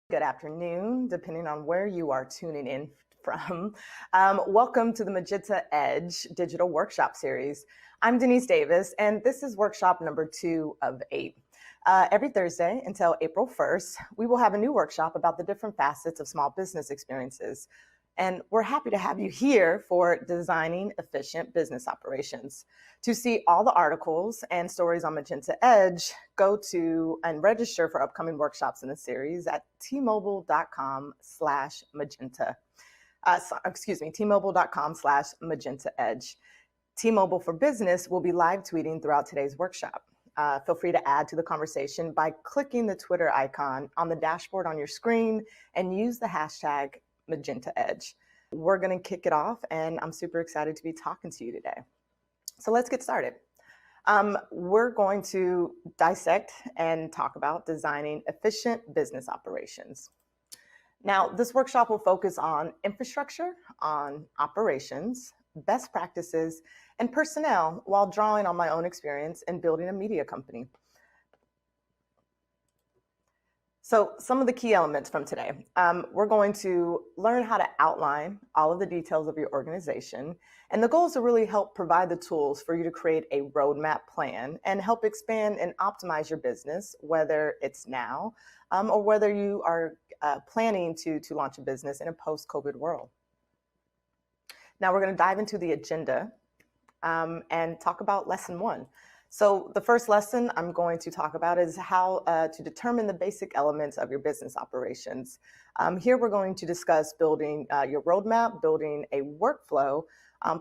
Good afternoon, depending on where you are tuning in from. Welcome to the Magenta Edge Digital Workshop Series. I'm Deniese Davis, and this is workshop number 2 of 8. Every Thursday until April 1st, we will have a new workshop about the different facets of small business experiences. And we're happy to have you here for Designing Efficient Business Operations. To see all the articles and stories on Magenta Edge, go to and register for upcoming workshops in the series at tmobile.com/magenta. tmobile.com/magenta edge. T-Mobile for Business will be live tweeting throughout today's workshop. Feel free to add to the conversation by clicking the Twitter icon on the dashboard on your screen and use the hashtag Magenta Edge. We're going to kick it off, and I'm super excited to be talking to you today. So let's get started. We're going to dissect and talk about designing efficient business operations. Now, this workshop will focus on infrastructure, on operations, best practices, and personnel while drawing on my own experience in building a media company. So some of the key elements from today, we're going to learn how to outline all of the details of your organization. And the goal is to really help provide the tools for you to create a roadmap plan and help expand and optimize your business, whether it's now or whether you are planning to launch a business in a post-COVID world. Now we're going to dive into the agenda and talk about lesson 1. So the first lesson I'm going to talk about is how to determine the basic elements of your business operations. Here we're going to discuss building your roadmap, building a workflow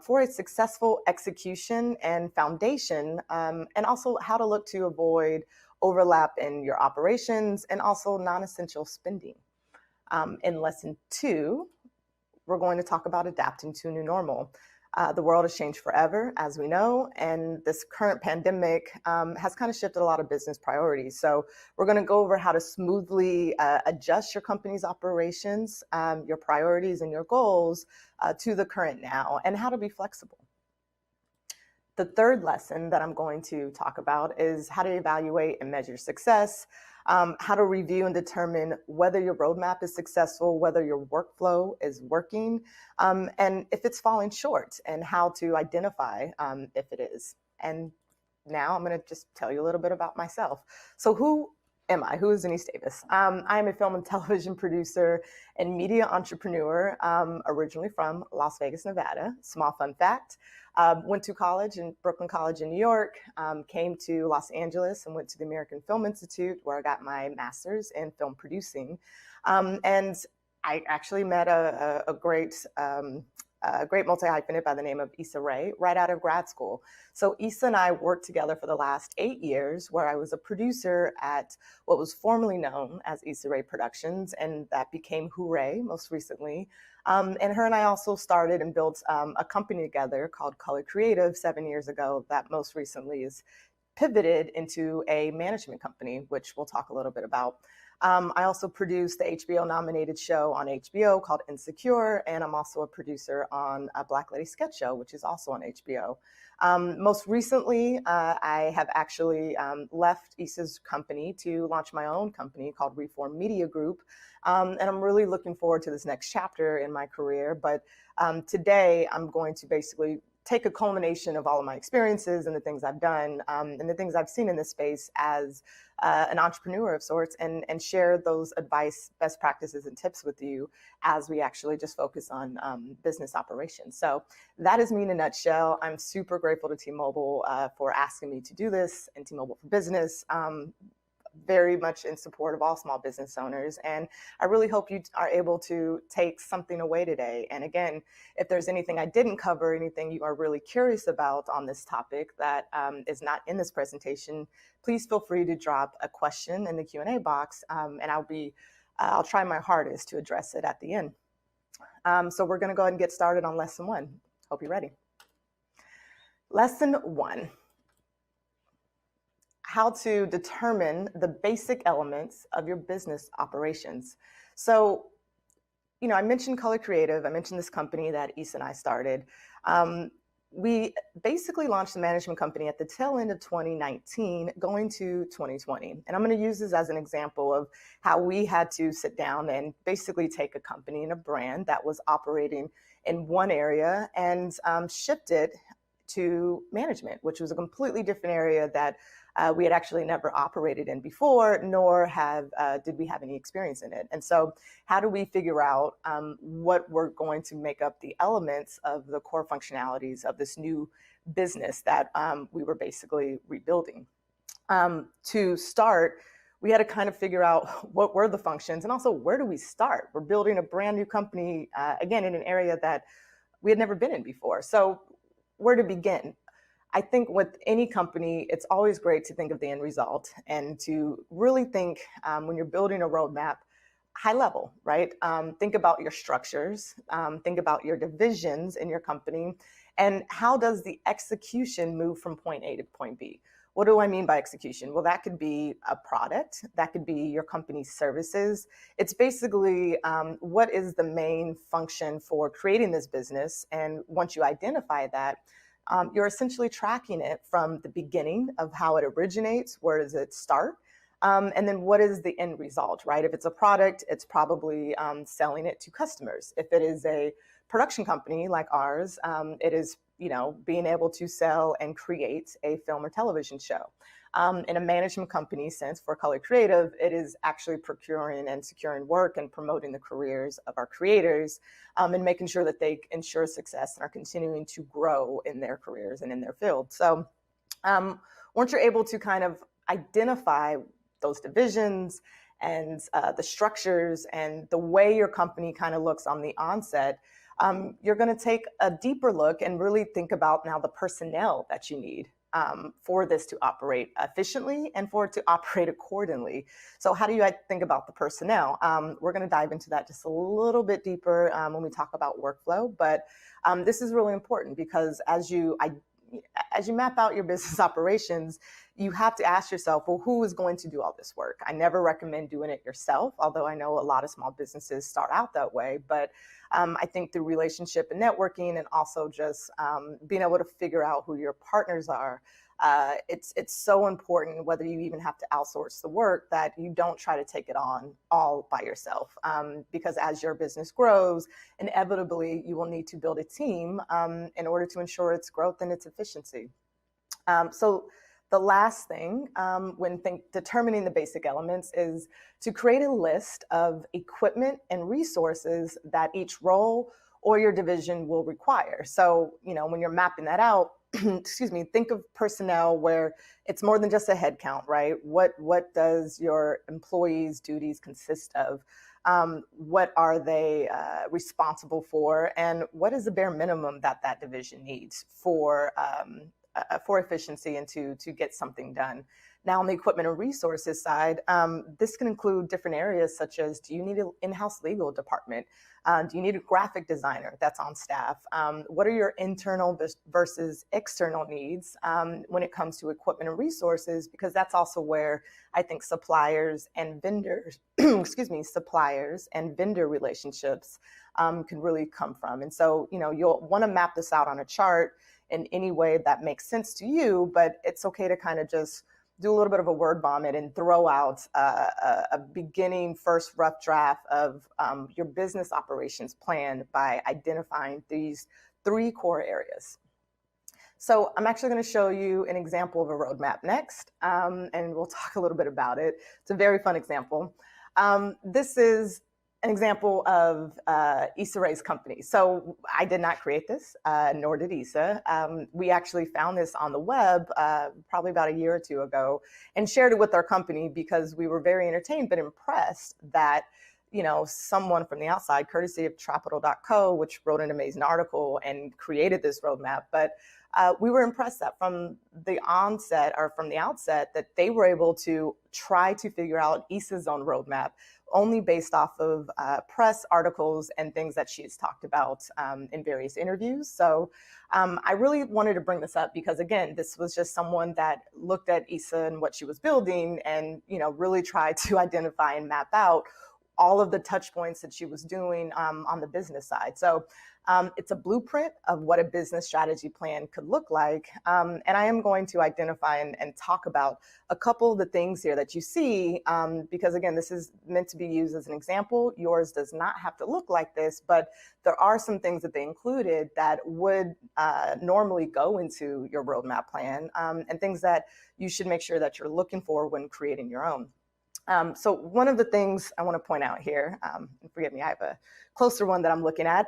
for a successful execution and foundation, and also how to look to avoid overlap in your operations and also non-essential spending. In lesson 2, we're going to talk about adapting to a new normal. The world has changed forever, as we know, and this current pandemic has kind of shifted a lot of business priorities. So we're going to go over how to smoothly adjust your company's operations, your priorities and your goals to the current now, and how to be flexible. The third lesson that I'm going to talk about is how to evaluate and measure success, how to review and determine whether your roadmap is successful, whether your workflow is working, and if it's falling short, and how to identify if it is. And now I'm going to just tell you a little bit about myself. So who am I? Who is Deniese Davis? I am a film and television producer and media entrepreneur, originally from Las Vegas, Nevada. Small fun fact. Went to college in Brooklyn College in New York, came to Los Angeles and went to the American Film Institute where I got my master's in film producing. And I actually met a great multi-hyphenate by the name of Issa Rae right out of grad school. So Issa and I worked together for the last 8 years, where I was a producer at what was formerly known as Issa Rae Productions, and that became Hooray most recently. And her and I also started and built a company together called ColorCreative 7 years ago that most recently is pivoted into a management company, which we'll talk a little bit about. I also produced the HBO-nominated show on HBO called Insecure, and I'm also a producer on a Black Lady Sketch Show, which is also on HBO. Most recently, I have actually left Issa's company to launch my own company called Reform Media Group, and I'm really looking forward to this next chapter in my career. But today, I'm going to basically take a culmination of all of my experiences and the things I've done and the things I've seen in this space as an entrepreneur of sorts, and share those advice, best practices, and tips with you as we actually just focus on business operations. So that is me in a nutshell. I'm super grateful to T-Mobile for asking me to do this, and T-Mobile for Business. Very much in support of all small business owners. And I really hope you are able to take something away today. And again, if there's anything I didn't cover, anything you are really curious about on this topic that is not in this presentation, please feel free to drop a question in the Q&A box, and I'll try my hardest to address it at the end. So we're going to go ahead and get started on lesson 1. Hope you're ready. Lesson 1. How to determine the basic elements of your business operations. So, I mentioned ColorCreative. I mentioned this company that Issa and I started. we basically launched the management company at the tail end of 2019, going to 2020. And I'm going to use this as an example of how we had to sit down and basically take a company and a brand that was operating in one area and shift it to management, which was a completely different area that we had actually never operated in before, nor did we have any experience in it. And so how do we figure out what we're going to make up the elements of the core functionalities of this new business that we were basically rebuilding? To start, we had to kind of figure out what were the functions and also where do we start? We're building a brand new company, again, in an area that we had never been in before. So where to begin? I think with any company, it's always great to think of the end result and to really think when you're building a roadmap, high level, right? Think about your structures, think about your divisions in your company, and how does the execution move from point A to point B? What do I mean by execution? Well, that could be a product, that could be your company's services. It's basically what is the main function for creating this business? And once you identify that, you're essentially tracking it from the beginning of how it originates, where does it start, and then what is the end result, right? If it's a product, it's probably selling it to customers. If it is a production company like ours, it is being able to sell and create a film or television show. In a management company sense, for ColorCreative, it is actually procuring and securing work and promoting the careers of our creators and making sure that they ensure success and are continuing to grow in their careers and in their field. So once you're able to kind of identify those divisions and the structures and the way your company kind of looks on the onset, you're going to take a deeper look and really think about now the personnel that you need for this to operate efficiently and for it to operate accordingly. So how do you think about the personnel? We're going to dive into that just a little bit deeper when we talk about workflow, but this is really important because as you map out your business operations, you have to ask yourself, well, who is going to do all this work? I never recommend doing it yourself, although I know a lot of small businesses start out that way. But I think through relationship and networking and also just being able to figure out who your partners are, it's so important, whether you even have to outsource the work, that you don't try to take it on all by yourself. Because as your business grows, inevitably you will need to build a team in order to ensure its growth and its efficiency. So the last thing when determining the basic elements is to create a list of equipment and resources that each role or your division will require. So, when you're mapping that out, excuse me, think of personnel where it's more than just a head count, right? What does your employees' duties consist of? What are they responsible for? And what is the bare minimum that division needs for efficiency and to get something done? Now, on the equipment and resources side, this can include different areas such as, do you need an in-house legal department? Do you need a graphic designer that's on staff? What are your internal versus external needs when it comes to equipment and resources? Because that's also where I think suppliers and vendors, suppliers and vendor relationships can really come from. And so, you'll want to map this out on a chart in any way that makes sense to you, but it's okay to kind of just do a little bit of a word vomit and throw out a beginning first rough draft of your business operations plan by identifying these 3 core areas. So I'm actually going to show you an example of a roadmap next, and we'll talk a little bit about it. It's a very fun example. This is an example of Issa Rae's company. So I did not create this, nor did Issa. We actually found this on the web probably about a year or 2 ago and shared it with our company because we were very entertained but impressed that someone from the outside, courtesy of Trapital.co, which wrote an amazing article and created this roadmap. But we were impressed that from the outset that they were able to try to figure out Issa's own roadmap only based off of press articles and things that she has talked about in various interviews. So I really wanted to bring this up because, again, this was just someone that looked at Issa and what she was building and, really tried to identify and map out all of the touch points that she was doing on the business side. So it's a blueprint of what a business strategy plan could look like. And I am going to identify and talk about a couple of the things here that you see, because again, this is meant to be used as an example. Yours does not have to look like this, but there are some things that they included that would normally go into your roadmap plan, and things that you should make sure that you're looking for when creating your own. So one of the things I want to point out here, and forgive me, I have a closer one that I'm looking at.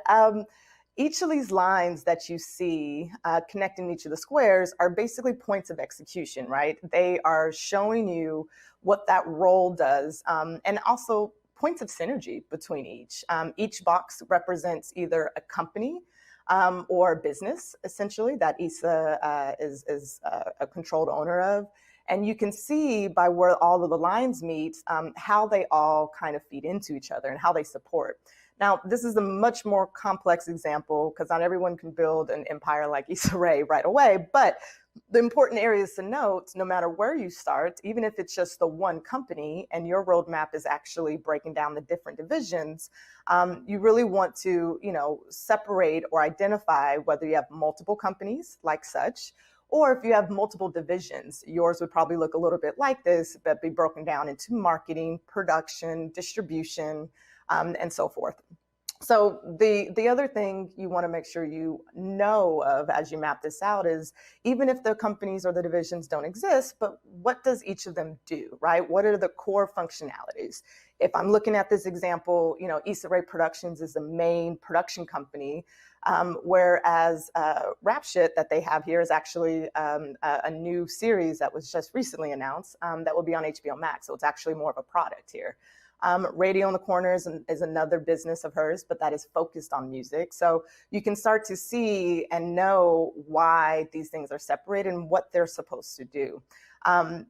Each of these lines that you see connecting each of the squares are basically points of execution, right? They are showing you what that role does, and also points of synergy between each. Each box represents either a company or a business, essentially, that Issa is a controlled owner of. And you can see by where all of the lines meet, how they all kind of feed into each other and how they support. Now, this is a much more complex example because not everyone can build an empire like Issa Rae right away, but the important areas to note, no matter where you start, even if it's just the one company and your roadmap is actually breaking down the different divisions, you really want to, separate or identify whether you have multiple companies like such, or if you have multiple divisions. Yours would probably look a little bit like this, but be broken down into marketing, production, distribution, and so forth. So the other thing you want to make sure you know of as you map this out is, even if the companies or the divisions don't exist, but what does each of them do, right? What are the core functionalities? If I'm looking at this example, Issa Rae Productions is the main production company, whereas Rap Shit that they have here is actually a new series that was just recently announced that will be on HBO Max. So it's actually more of a product here. Radio in the Corners is another business of hers, but that is focused on music. So you can start to see and know why these things are separated and what they're supposed to do.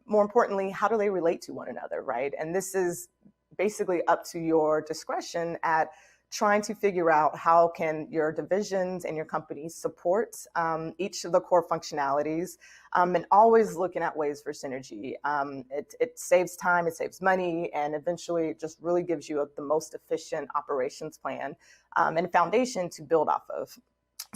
More importantly, how do they relate to one another, right? And this is basically up to your discretion at trying to figure out how can your divisions and your companies support each of the core functionalities, and always looking at ways for synergy. It saves time, it saves money, and eventually it just really gives you the most efficient operations plan and foundation to build off of.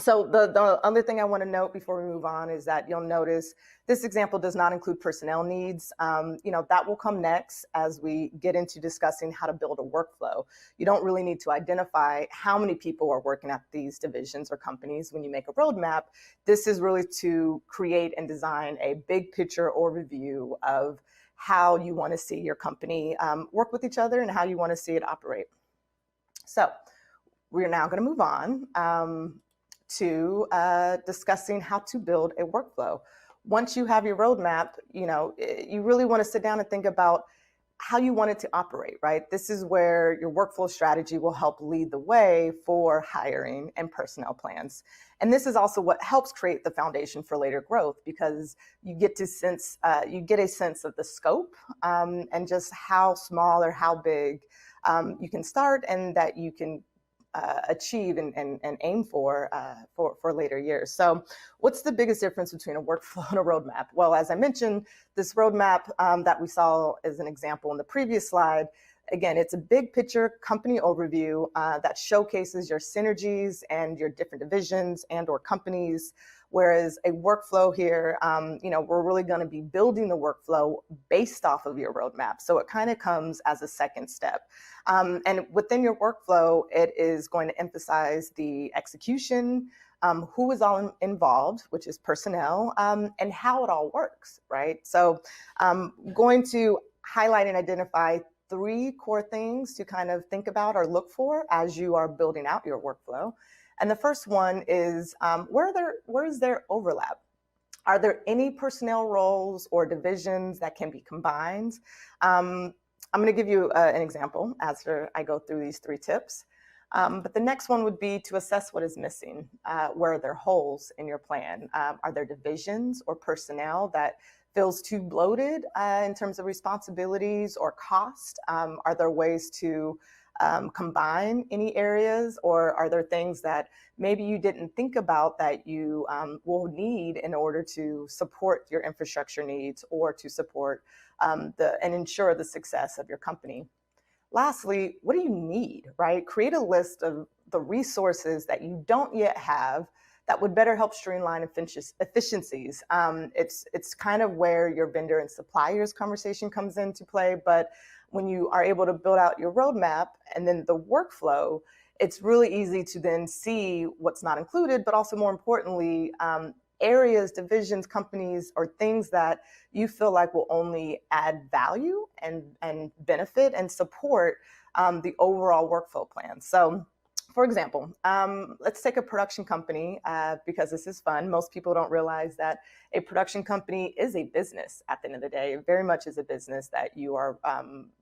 So the other thing I want to note before we move on is that you'll notice this example does not include personnel needs. That will come next as we get into discussing how to build a workflow. You don't really need to identify how many people are working at these divisions or companies when you make a roadmap. This is really to create and design a big picture or review of how you want to see your company work with each other and how you want to see it operate. So we're now going to move on to discussing how to build a workflow. Once you have your roadmap, you really want to sit down and think about how you want it to operate, right? This is where your workflow strategy will help lead the way for hiring and personnel plans. And this is also what helps create the foundation for later growth, because you get a sense of the scope and just how small or how big you can start, and that you can achieve and aim for later years. So what's the biggest difference between a workflow and a roadmap? Well, as I mentioned, this roadmap that we saw as an example in the previous slide, again, it's a big picture company overview that showcases your synergies and your different divisions and or companies. Whereas a workflow here, we're really going to be building the workflow based off of your roadmap. So it kind of comes as a second step. And within your workflow, it is going to emphasize the execution, who is all involved, which is personnel, and how it all works, right? So I'm going to highlight and identify 3 core things to kind of think about or look for as you are building out your workflow. And the first one is, where is there overlap? Are there any personnel roles or divisions that can be combined? I'm going to give you an example after I go through these 3 tips. But the next one would be to assess what is missing. Where are there holes in your plan? Are there divisions or personnel that feels too bloated in terms of responsibilities or cost? Are there ways to combine any areas, or are there things that maybe you didn't think about that you will need in order to support your infrastructure needs or to support and ensure the success of your company? lastly, what do you need, right? Create a list of the resources that you don't yet have that would better help streamline efficiencies. It's kind of where your vendor and suppliers conversation comes into play, but when you are able to build out your roadmap and then the workflow, it's really easy to then see what's not included, but also more importantly, areas, divisions, companies, or things that you feel like will only add value and benefit and support the overall workflow plan. So, for example, let's take a production company because this is fun. Most people don't realize that a production company is a business at the end of the day. It very much is a business that you are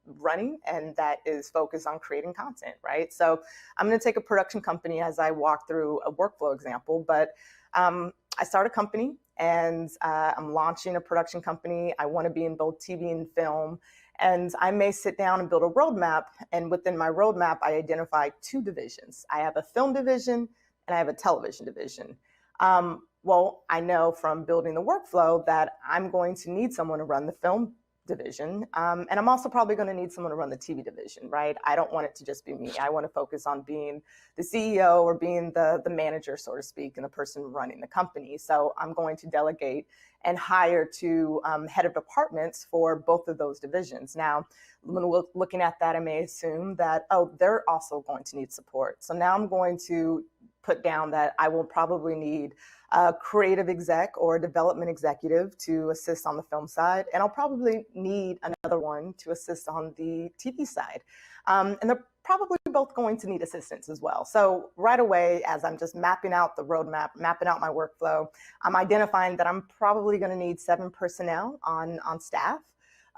running and that is focused on creating content, right? So I'm going to take a production company as I walk through a workflow example, but I start a company and I'm launching a production company. I want to be in both TV and film. And I may sit down and build a roadmap. And within my roadmap, I identify two divisions. I have a film division and I have a television division. Well, I know from building the workflow that I'm going to need someone to run the film division. And I'm also probably going to need someone to run the TV division, right? I don't want it to just be me. I want to focus on being the CEO or being the manager, so to speak, and the person running the company. So I'm going to delegate and hire two head of departments for both of those divisions. Now, when we're looking at that, I may assume that, oh, they're also going to need support. So now I'm going to put down that I will probably need a creative exec or a development executive to assist on the film side. And I'll probably need another one to assist on the TV side. And they're probably both going to need assistance as well. So right away, as I'm just mapping out the roadmap, mapping out my workflow, I'm identifying that I'm probably going to need 7 personnel on staff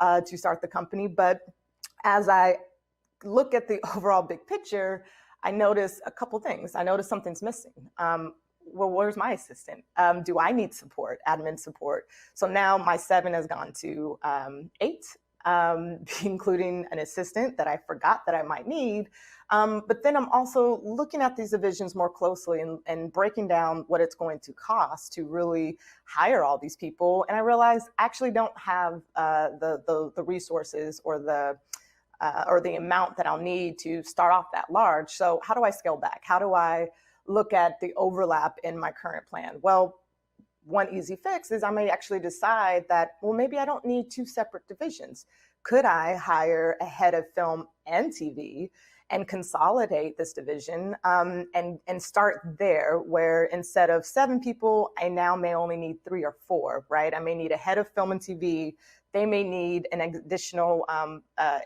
to start the company. But as I look at the overall big picture, I notice a couple things. I notice something's missing. Well, where's my assistant? Do I need support, admin support? So now my 7 has gone to 8, including an assistant that I forgot that I might need. But then I'm also looking at these divisions more closely and breaking down what it's going to cost to really hire all these people. And I realized I actually don't have the resources or the amount that I'll need to start off that large. So how do I scale back? How do I look at the overlap in my current plan? Well, one easy fix is I may actually decide that, well, maybe I don't need 2 separate divisions. Could I hire a head of film and TV and consolidate this division and start there, where instead of 7 people, I now may only need 3 or 4, right? I may need a head of film and TV. They may need an additional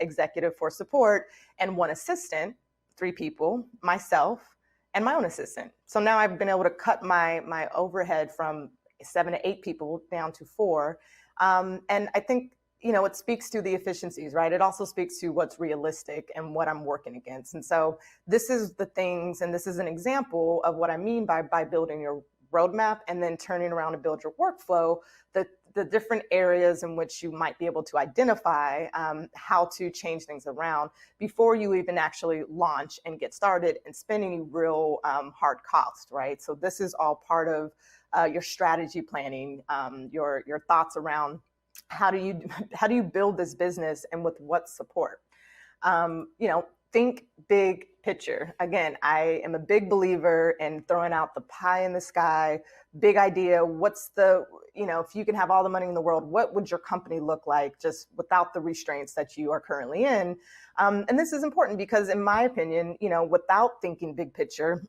executive for support and 1 assistant, 3 people, myself, and my own assistant. So now I've been able to cut my overhead from 7 to 8 people down to 4. And I think, it speaks to the efficiencies, right? It also speaks to what's realistic and what I'm working against. And so this is the things, and this is an example of what I mean by building your roadmap and then turning around to build your workflow, the different areas in which you might be able to identify how to change things around before you even actually launch and get started and spend any real hard cost, right? So this is all part of your strategy planning, your thoughts around how do you build this business and with what support? Think big picture. Again, I am a big believer in throwing out the pie in the sky, big idea. What's if you can have all the money in the world, what would your company look like just without the restraints that you are currently in? And this is important because in my opinion, without thinking big picture,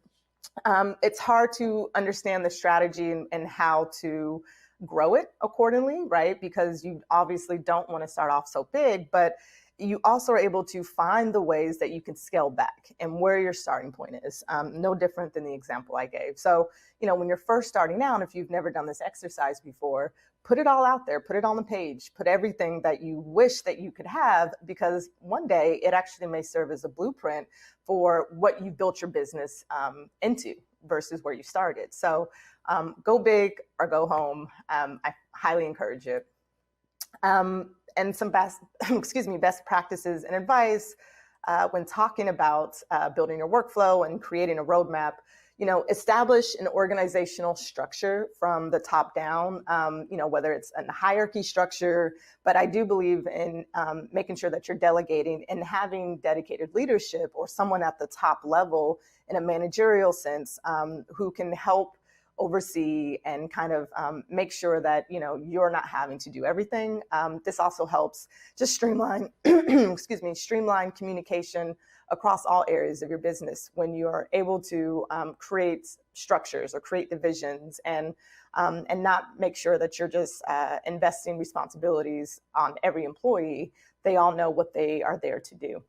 it's hard to understand the strategy and how to grow it accordingly, right? Because you obviously don't want to start off so big, but you also are able to find the ways that you can scale back and where your starting point is. No different than the example I gave. So, when you're first starting out, if you've never done this exercise before, put it all out there, put it on the page, put everything that you wish that you could have, because one day it actually may serve as a blueprint for what you built your business into versus where you started. So go big or go home. I highly encourage it. And some best practices and advice when talking about building your workflow and creating a roadmap. establish an organizational structure from the top down, whether it's a hierarchy structure, but I do believe in making sure that you're delegating and having dedicated leadership or someone at the top level in a managerial sense who can help oversee and kind of make sure that you're not having to do everything. This also helps just streamline, streamline communication across all areas of your business when you are able to create structures or create divisions and not make sure that you're just investing responsibilities on every employee. They all know what they are there to do.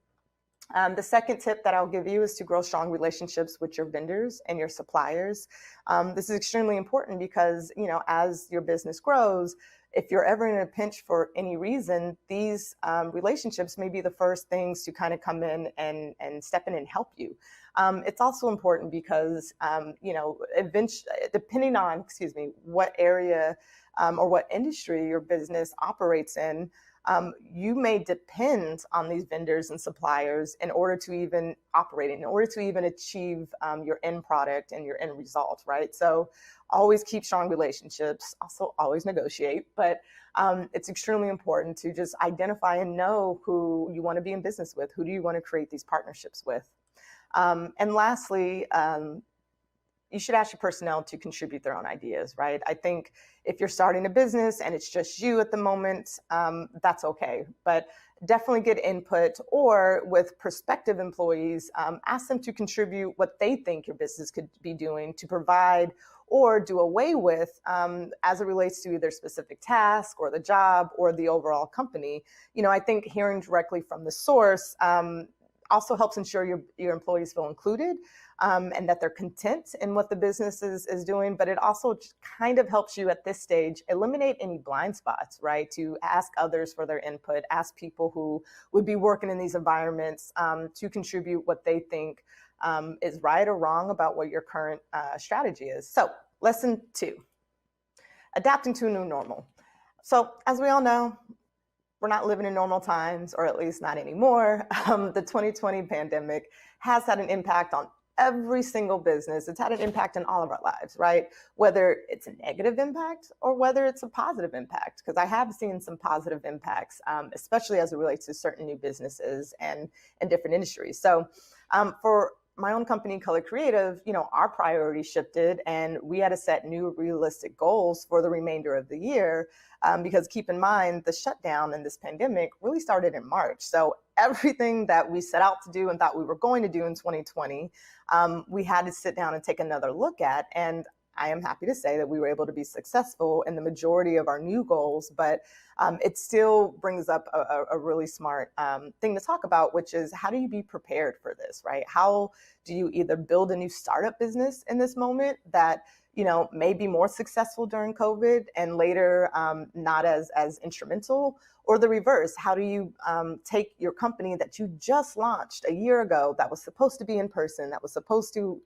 The second tip that I'll give you is to grow strong relationships with your vendors and your suppliers. This is extremely important because, as your business grows, if you're ever in a pinch for any reason, these relationships may be the first things to kind of come in and step in and help you. It's also important because, eventually, depending on, what area or what industry your business operates in, you may depend on these vendors and suppliers in order to even operate, in order to even achieve your end product and your end result, right? So always keep strong relationships, also always negotiate, but it's extremely important to just identify and know who you want to be in business with, who do you want to create these partnerships with. And lastly, you should ask your personnel to contribute their own ideas, right? I think if you're starting a business and it's just you at the moment, that's okay. But definitely get input, or with prospective employees, ask them to contribute what they think your business could be doing to provide or do away with as it relates to either specific task or the job or the overall company. I think hearing directly from the source also helps ensure your employees feel included and that they're content in what the business is doing. But it also kind of helps you at this stage eliminate any blind spots, right? To ask others for their input, ask people who would be working in these environments to contribute what they think is right or wrong about what your current strategy is. So lesson 2, adapting to a new normal. So as we all know, we're not living in normal times, or at least not anymore. The 2020 pandemic has had an impact on every single business. It's had an impact in all of our lives, right? Whether it's a negative impact or whether it's a positive impact, because I have seen some positive impacts, especially as it relates to certain new businesses and different industries. So for my own company, ColorCreative, our priorities shifted and we had to set new realistic goals for the remainder of the year. Because keep in mind, the shutdown in this pandemic really started in March. So everything that we set out to do and thought we were going to do in 2020, we had to sit down and take another look at. And I am happy to say that we were able to be successful in the majority of our new goals, but it still brings up a really smart thing to talk about, which is how do you be prepared for this, right? How do you either build a new startup business in this moment that may be more successful during COVID and later not as instrumental, or the reverse? How do you take your company that you just launched a year ago that was supposed to be in person, that was supposed to,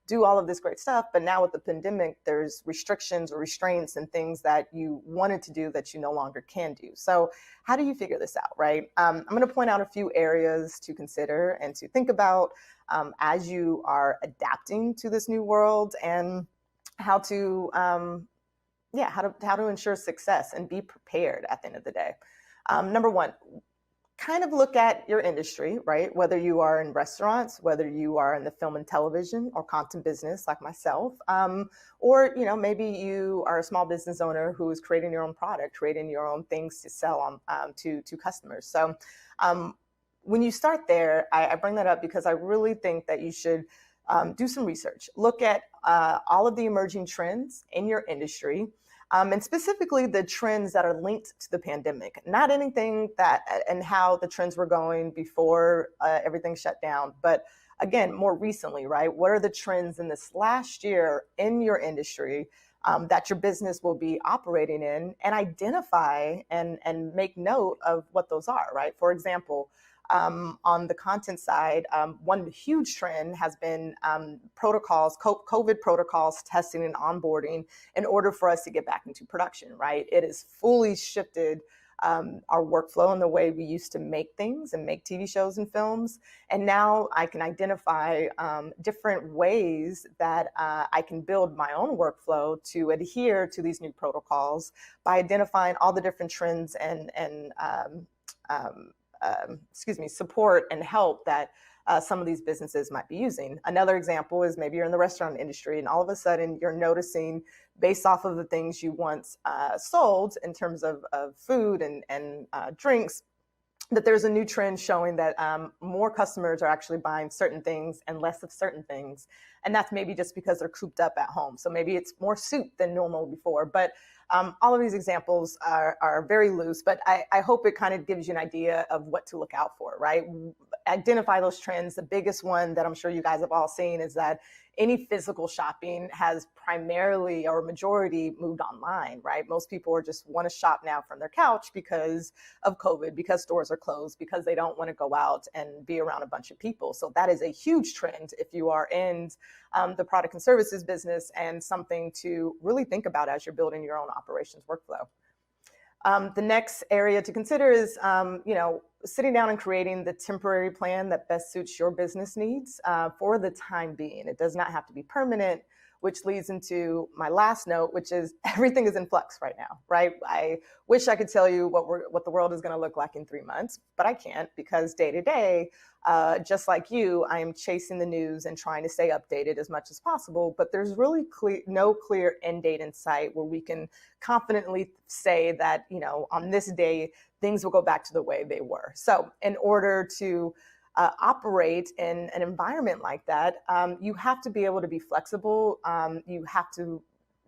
do all of this great stuff, but now with the pandemic, there's restrictions or restraints and things that you wanted to do that you no longer can do. So how do you figure this out, right? I'm going to point out a few areas to consider and to think about as you are adapting to this new world, and how to ensure success and be prepared at the end of the day. Number one, kind of look at your industry, right? Whether you are in restaurants, whether you are in the film and television or content business like myself, or maybe you are a small business owner who is creating your own product, creating your own things to sell on to customers. So when you start there, I bring that up because I really think that you should do some research. Look at all of the emerging trends in your industry, and specifically the trends that are linked to the pandemic, not anything and how the trends were going before everything shut down, but again, more recently, right? What are the trends in this last year in your industry that your business will be operating in, and identify and make note of what those are, right? For example, on the content side, one huge trend has been protocols, COVID protocols, testing and onboarding in order for us to get back into production, right? It is fully shifted our workflow and the way we used to make things and make TV shows and films. And now I can identify different ways that I can build my own workflow to adhere to these new protocols by identifying all the different trends and support and help that some of these businesses might be using. Another example is maybe you're in the restaurant industry and all of a sudden you're noticing, based off of the things you once sold in terms of food and drinks, that there's a new trend showing that more customers are actually buying certain things and less of certain things. And that's maybe just because they're cooped up at home. So maybe it's more soup than normal before. But all of these examples are very loose, but I hope it kind of gives you an idea of what to look out for, right? Identify those trends. The biggest one that I'm sure you guys have all seen is that any physical shopping has primarily or majority moved online, right? Most people just want to shop now from their couch because of COVID, because stores are closed, because they don't want to go out and be around a bunch of people. So that is a huge trend if you are in the product and services business, and something to really think about as you're building your own operations workflow. The next area to consider is, sitting down and creating the temporary plan that best suits your business needs for the time being. It does not have to be permanent, which leads into my last note, which is everything is in flux right now, right? I wish I could tell you what the world is going to look like in 3 months, but I can't, because day to day, just like you, I am chasing the news and trying to stay updated as much as possible. But there's really no clear end date in sight where we can confidently say that, on this day, things will go back to the way they were. So in order to operate in an environment like that, you have to be able to be flexible. You have to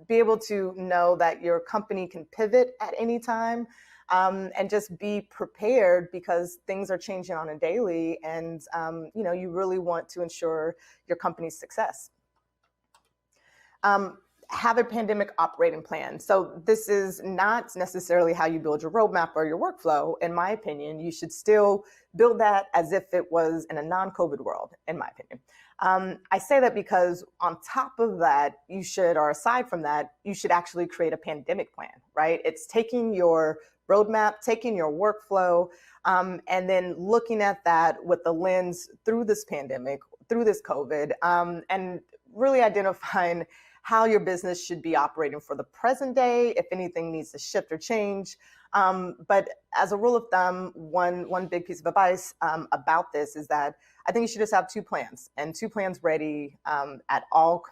be able to know that your company can pivot at any time, and just be prepared, because things are changing on a daily, and you really want to ensure your company's success. Have a pandemic operating plan. So this is not necessarily how you build your roadmap or your workflow. In my opinion, you should still build that as if it was in a non-COVID world, in my opinion. I say that because on top of that, aside from that, you should actually create a pandemic plan, right? It's taking your roadmap, taking your workflow, and then looking at that with the lens through this pandemic, through this COVID, and really identifying how your business should be operating for the present day, if anything needs to shift or change. But as a rule of thumb, one big piece of advice about this is that I think you should just have 2 plans, and 2 plans ready at all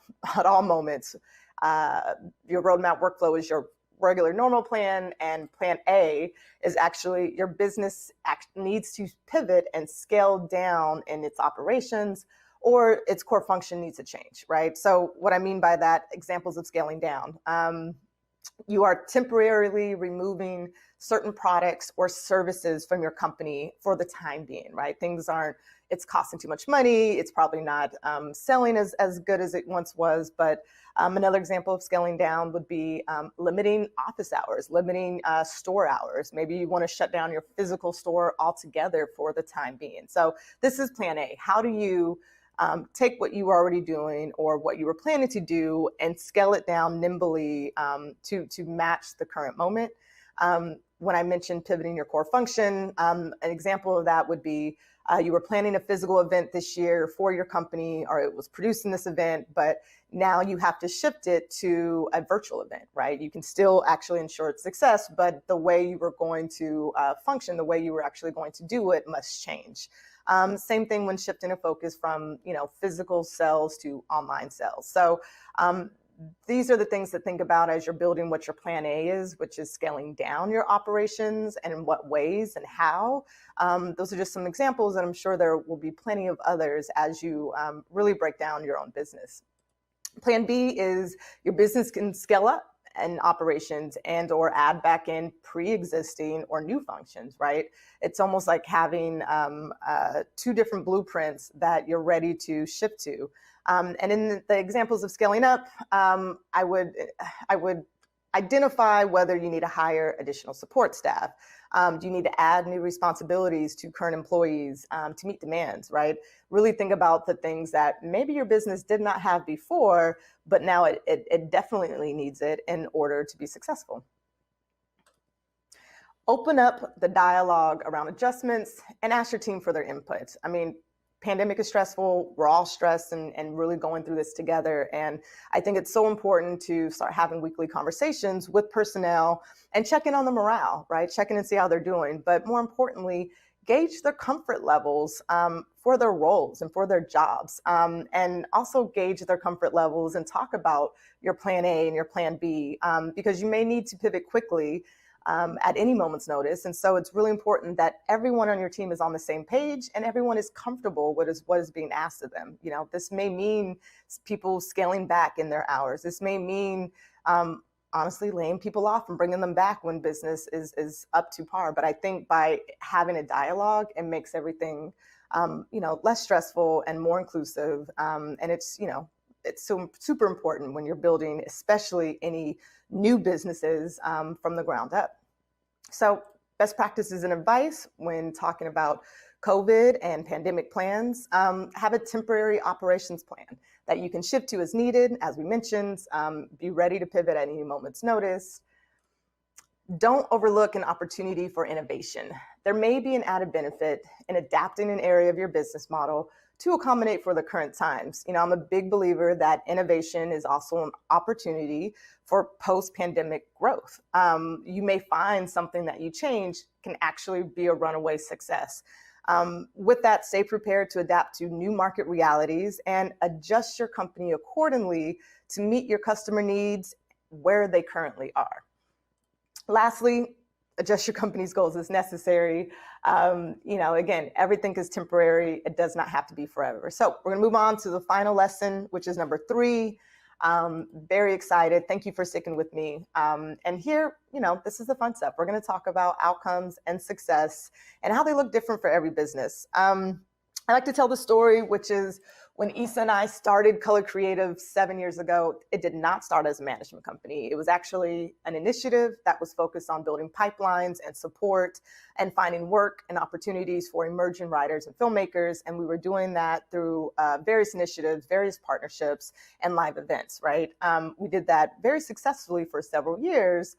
moments. Your roadmap workflow is your regular normal plan, and plan A is actually your business needs to pivot and scale down in its operations, or its core function needs to change, right? So what I mean by that, examples of scaling down. You are temporarily removing certain products or services from your company for the time being, right? It's costing too much money. It's probably not selling as good as it once was. But another example of scaling down would be limiting office hours, limiting store hours. Maybe you want to shut down your physical store altogether for the time being. So this is plan A. How do you take what you were already doing or what you were planning to do and scale it down nimbly to match the current moment? When I mentioned pivoting your core function, an example of that would be you were planning a physical event this year for your company, or it was producing this event, but now you have to shift it to a virtual event, right? You can still actually ensure its success, but the way you were going to function, the way you were actually going to do it must change. Same thing when shifting a focus from, physical sales to online sales. So these are the things to think about as you're building what your plan A is, which is scaling down your operations, and in what ways and how. Those are just some examples, and I'm sure there will be plenty of others as you really break down your own business. Plan B is your business can scale up and operations and or add back in pre-existing or new functions, right? It's almost like having 2 different blueprints that you're ready to shift to. And in the examples of scaling up, I would identify whether you need to hire additional support staff. Do you need to add new responsibilities to current employees to meet demands, right? Really think about the things that maybe your business did not have before, but now it definitely needs it in order to be successful. Open up the dialogue around adjustments and ask your team for their input. I mean, pandemic is stressful. We're all stressed and really going through this together. And I think it's so important to start having weekly conversations with personnel and check in on the morale, right? Check in and see how they're doing. But more importantly, gauge their comfort levels for their roles and for their jobs. And also gauge their comfort levels and talk about your plan A and your plan B, because you may need to pivot quickly at any moment's notice. And so it's really important that everyone on your team is on the same page and everyone is comfortable with what is being asked of them. You know, this may mean people scaling back in their hours. This may mean, honestly, laying people off and bringing them back when business is up to par. But I think by having a dialogue, it makes everything, less stressful and more inclusive. And it's so super important when you're building, especially any new businesses from the ground up. So best practices and advice when talking about COVID and pandemic plans, have a temporary operations plan that you can shift to as needed. As we mentioned, be ready to pivot at any moment's notice. Don't overlook an opportunity for innovation. There may be an added benefit in adapting an area of your business model to accommodate for the current times. You know, I'm a big believer that innovation is also an opportunity for post-pandemic growth. You may find something that you change can actually be a runaway success. With that, stay prepared to adapt to new market realities and adjust your company accordingly to meet your customer needs where they currently are. Lastly, adjust your company's goals as necessary. Again, everything is temporary. It does not have to be forever. So we're gonna move on to the final lesson, which is number 3. Very excited. Thank you for sticking with me. And here, this is the fun stuff. We're gonna talk about outcomes and success and how they look different for every business. I like to tell the story, which is when Issa and I started ColorCreative 7 years ago, it did not start as a management company. It was actually an initiative that was focused on building pipelines and support and finding work and opportunities for emerging writers and filmmakers. And we were doing that through various initiatives, various partnerships, and live events, right? We did that very successfully for several years.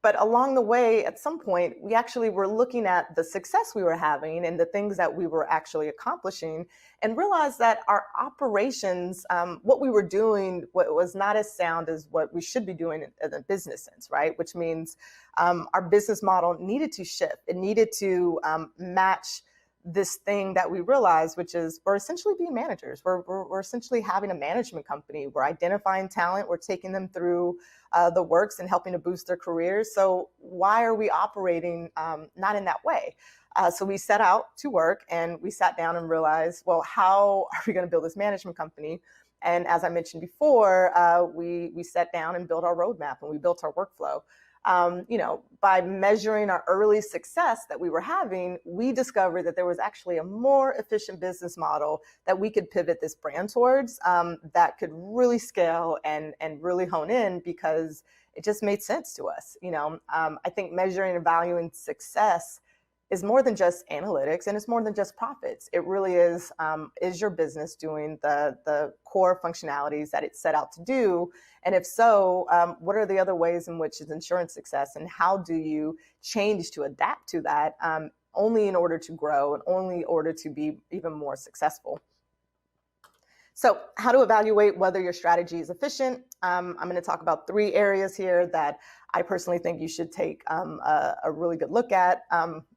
But along the way, at some point, we actually were looking at the success we were having and the things that we were actually accomplishing and realized that our operations, what we were doing was not as sound as what we should be doing in a business sense, right? Which means our business model needed to shift. It needed to match this thing that we realized, which is we're essentially being managers. We're essentially having a management company. We're identifying talent. We're taking them through the works and helping to boost their careers. So why are we operating not in that way? So we set out to work and we sat down and realized, well, how are we going to build this management company? And as I mentioned before, we sat down and built our roadmap and we built our workflow. By measuring our early success that we were having, we discovered that there was actually a more efficient business model that we could pivot this brand towards that could really scale and really hone in because it just made sense to us. I think measuring and valuing success is more than just analytics and it's more than just profits. It really is your business doing the core functionalities that it's set out to do? And if so, what are the other ways in which it's ensuring success and how do you change to adapt to that only in order to grow and only in order to be even more successful? So how to evaluate whether your strategy is efficient. I'm going to talk about 3 areas here that I personally think you should take a really good look at.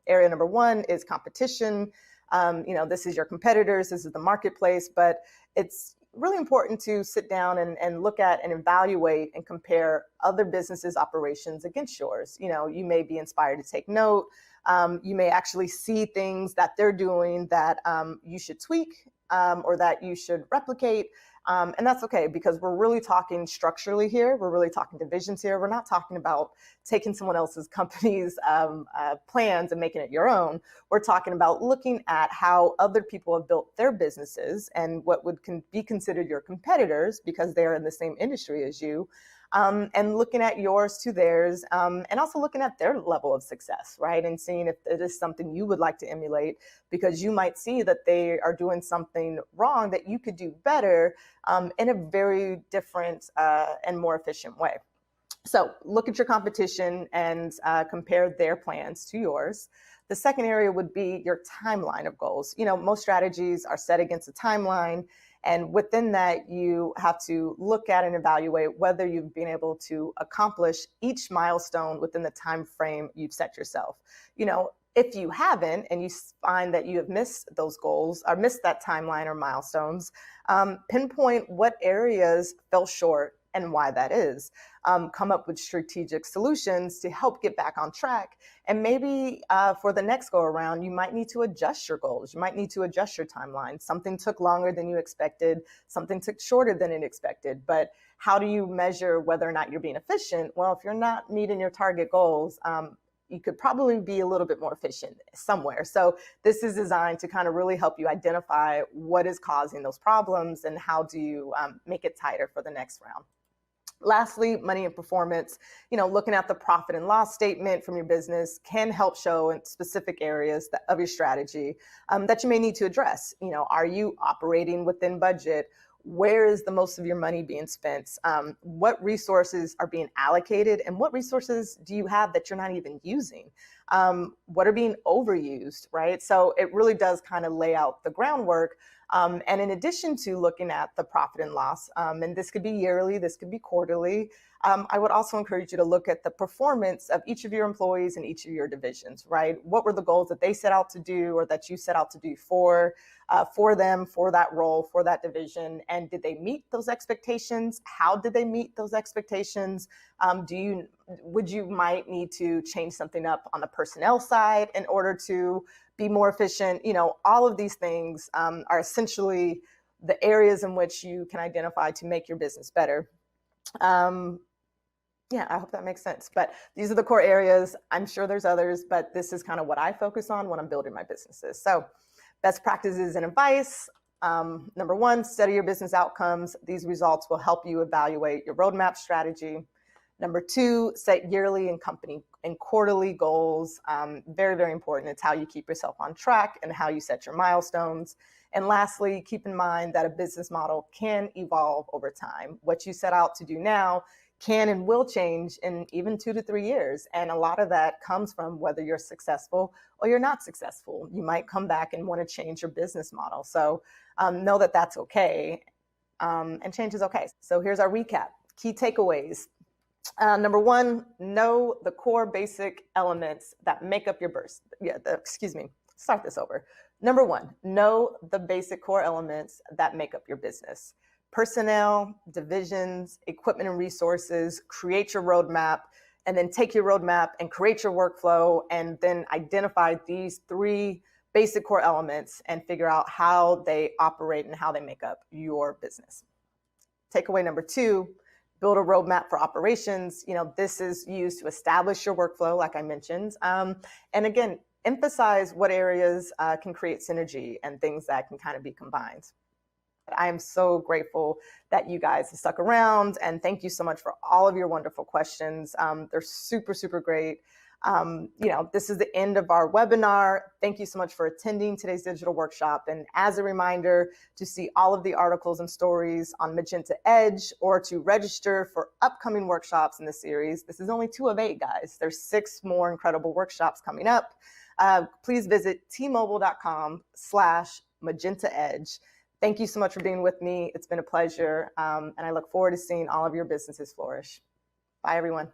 Area number 1 is competition. This is your competitors, this is the marketplace, but it's really important to sit down and look at and evaluate and compare other businesses' operations against yours. You may be inspired to take note. You may actually see things that they're doing that you should tweak or that you should replicate. And that's okay because we're really talking structurally here. We're really talking divisions here. We're not talking about taking someone else's company's plans and making it your own. We're talking about looking at how other people have built their businesses and what would be considered your competitors because they're in the same industry as you. And looking at yours to theirs, and also looking at their level of success, right? And seeing if it is something you would like to emulate because you might see that they are doing something wrong that you could do better in a very different and more efficient way. So look at your competition and compare their plans to yours. The second area would be your timeline of goals. Most strategies are set against a timeline. And within that, you have to look at and evaluate whether you've been able to accomplish each milestone within the time frame you've set yourself. If you haven't and you find that you have missed those goals or missed that timeline or milestones, pinpoint what areas fell short and why that is. Come up with strategic solutions to help get back on track. And maybe for the next go around, you might need to adjust your goals. You might need to adjust your timeline. Something took longer than you expected. Something took shorter than it expected. But how do you measure whether or not you're being efficient? Well, if you're not meeting your target goals, you could probably be a little bit more efficient somewhere. So this is designed to kind of really help you identify what is causing those problems and how do you make it tighter for the next round. Lastly, money and performance. Looking at the profit and loss statement from your business can help show in specific areas of your strategy that you may need to address. Are you operating within budget? Where is the most of your money being spent? What resources are being allocated? And what resources do you have that you're not even using? What are being overused, right? So it really does kind of lay out the groundwork. And in addition to looking at the profit and loss, and this could be yearly, this could be quarterly, I would also encourage you to look at the performance of each of your employees in each of your divisions, right? What were the goals that they set out to do or that you set out to do for them, for that role, for that division? And did they meet those expectations? How did they meet those expectations? Would you might need to change something up on the personnel side in order to be more efficient? All of these things are essentially the areas in which you can identify to make your business better. Yeah, I hope that makes sense. But these are the core areas. I'm sure there's others, but this is kind of what I focus on when I'm building my businesses. So best practices and advice. Number one, study your business outcomes. These results will help you evaluate your roadmap strategy. Number two, set yearly and company and quarterly goals. Very, very important. It's how you keep yourself on track and how you set your milestones. And lastly, keep in mind that a business model can evolve over time. What you set out to do now can and will change in even 2 to 3 years. And a lot of that comes from whether you're successful or you're not successful. You might come back and want to change your business model. So know that that's okay. And change is okay. So here's our recap. Key takeaways. Number one, know the core basic elements that make up your burst. Start this over. Number one, know the basic core elements that make up your business. Personnel, divisions, equipment and resources, create your roadmap, and then take your roadmap and create your workflow, and then identify these 3 basic core elements and figure out how they operate and how they make up your business. Takeaway number 2, build a roadmap for operations. This is used to establish your workflow, like I mentioned. And again, emphasize what areas can create synergy and things that can kind of be combined. I am so grateful that you guys have stuck around, and thank you so much for all of your wonderful questions. They're super, super great. This is the end of our webinar. Thank you so much for attending today's digital workshop. And as a reminder, to see all of the articles and stories on Magenta Edge or to register for upcoming workshops in the series, this is only 2 of 8, guys. There's 6 more incredible workshops coming up. Please visit tmobile.com/Magenta Edge. Thank you so much for being with me. It's been a pleasure. And I look forward to seeing all of your businesses flourish. Bye, everyone.